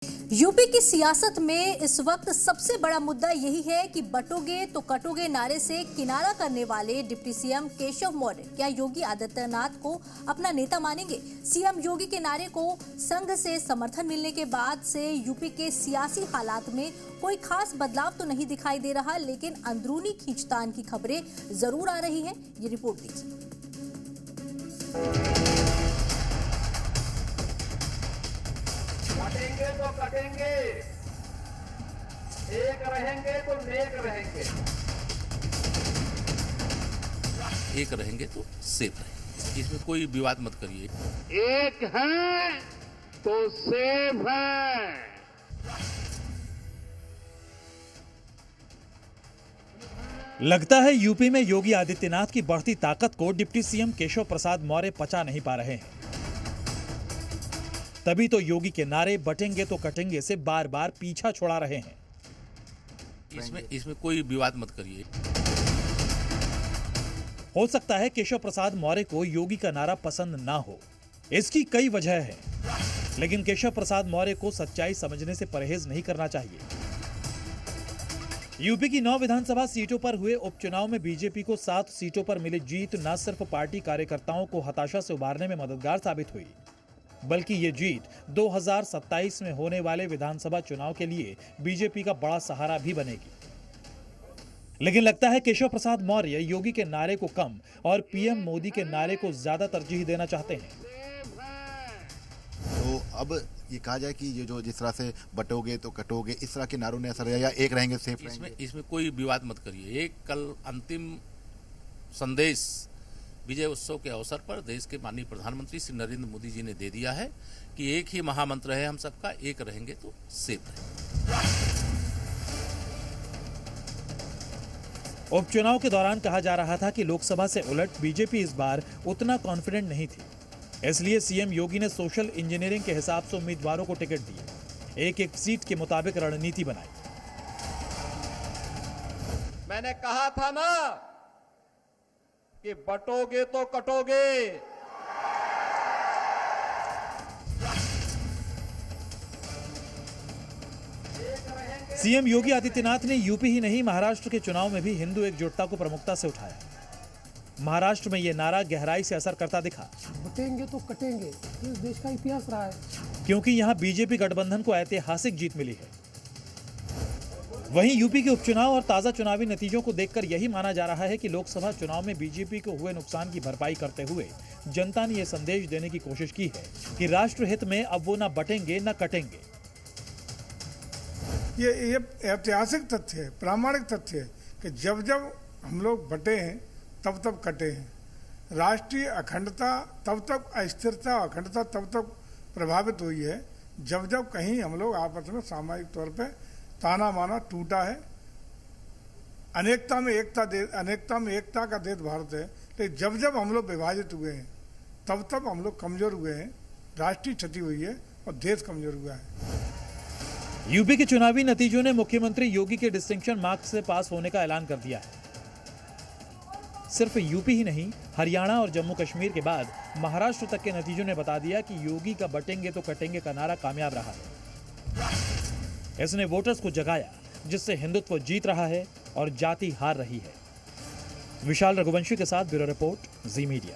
UP की सियासत में इस वक्त सबसे बड़ा मुद्दा यही है कि बटोगे तो कटोगे नारे से किनारा करने वाले डिप्टी सीएम केशव मौर्य क्या योगी आदित्यनाथ को अपना नेता मानेंगे। सीएम योगी के नारे को संघ से समर्थन मिलने के बाद से यूपी के सियासी हालात में कोई खास बदलाव तो नहीं दिखाई दे रहा, लेकिन अंदरूनी खींचतान की खबरें जरूर आ रही हैं। ये रिपोर्ट दीजिए। कटेंगे तो कटेंगे, एक रहेंगे तो नेक रहेंगे, एक रहेंगे तो सेफ रहेंगे, इसमें कोई विवाद मत करिए। एक है तो सेफ है। लगता है यूपी में योगी आदित्यनाथ की बढ़ती ताकत को डिप्टी सीएम केशव प्रसाद मौर्य पचा नहीं पा रहे हैं। तभी तो योगी के नारे बटेंगे तो कटेंगे से बार बार पीछा छुड़ा रहे हैं। इसमें कोई विवाद मत करिए। हो सकता है केशव प्रसाद मौर्य को योगी का नारा पसंद ना हो, इसकी कई वजह है, लेकिन केशव प्रसाद मौर्य को सच्चाई समझने से परहेज नहीं करना चाहिए। यूपी की 9 विधानसभा सीटों पर हुए उपचुनाव में बीजेपी को 7 सीटों पर मिली जीत न सिर्फ पार्टी कार्यकर्ताओं को हताशा से उबारने में मददगार साबित हुई, बल्कि ये जीत 2027 में होने वाले विधानसभा चुनाव के लिए बीजेपी का बड़ा सहारा भी बनेगी। लेकिन लगता है केशव प्रसाद मौर्य योगी के नारे को कम और पीएम मोदी के नारे को ज्यादा तरजीह देना चाहते हैं। तो अब ये कहा जाए कि ये जो जिस तरह से बटोगे तो कटोगे, इस तरह के नारों ने असर या एक रहेंगे सेफ रहेंगे, इसमें कोई विवाद मत करिए। एक कल अंतिम संदेश विजय उत्सव के अवसर पर देश के माननीय प्रधानमंत्री श्री नरेंद्र मोदी जी ने दे दिया है कि एक ही महामंत्र है हम सबका, एक रहेंगे तो सेफ रहेंगे। उपचुनाव के दौरान कहा जा रहा था कि लोकसभा से उलट बीजेपी इस बार उतना कॉन्फिडेंट नहीं थी, इसलिए सीएम योगी ने सोशल इंजीनियरिंग के हिसाब से उम्मीदवारों को टिकट दिए, एक एक सीट के मुताबिक रणनीति बनाई। मैंने कहा था ना कि बटोगे तो कटोगे। सीएम योगी आदित्यनाथ ने यूपी ही नहीं महाराष्ट्र के चुनाव में भी हिंदू एकजुटता को प्रमुखता से उठाया। महाराष्ट्र में यह नारा गहराई से असर करता दिखा। बटेंगे तो कटेंगे, ये देश का इतिहास रहा है, क्योंकि यहां बीजेपी गठबंधन को ऐतिहासिक जीत मिली है। वहीं यूपी के उपचुनाव और ताजा चुनावी नतीजों को देखकर यही माना जा रहा है कि लोकसभा चुनाव में बीजेपी को हुए नुकसान की भरपाई करते हुए जनता ने यह संदेश देने की कोशिश की है कि राष्ट्र हित में अब वो न बटेंगे न कटेंगे। ये ऐतिहासिक तथ्य है, प्रामाणिक तथ्य है कि जब जब हम लोग बटे हैं तब तब कटे हैं। राष्ट्रीय अखंडता तब तक, अस्थिरता अखंडता तब तक प्रभावित हुई है जब जब कहीं हम लोग आपस में सामाजिक तौर पर ताना माना टूटा है। अनेकता में एकता का देश भारत है, लेकिन जब जब हम लोग विभाजित हुए हैं तब तब हम लोग कमजोर हुए हैं, राष्ट्रीय क्षति हुई है और देश कमजोर हुआ है। यूपी के चुनावी नतीजों ने मुख्यमंत्री योगी के डिस्टिंक्शन मार्क्स से पास होने का ऐलान कर दिया है। सिर्फ यूपी ही नहीं, हरियाणा और जम्मू कश्मीर के बाद महाराष्ट्र तक के नतीजों ने बता दिया कि योगी का बटेंगे तो कटेंगे का नारा कामयाब रहा है। इसने वोटर्स को जगाया, जिससे हिंदुत्व जीत रहा है और जाति हार रही है। विशाल रघुवंशी के साथ ब्यूरो रिपोर्ट, जी मीडिया।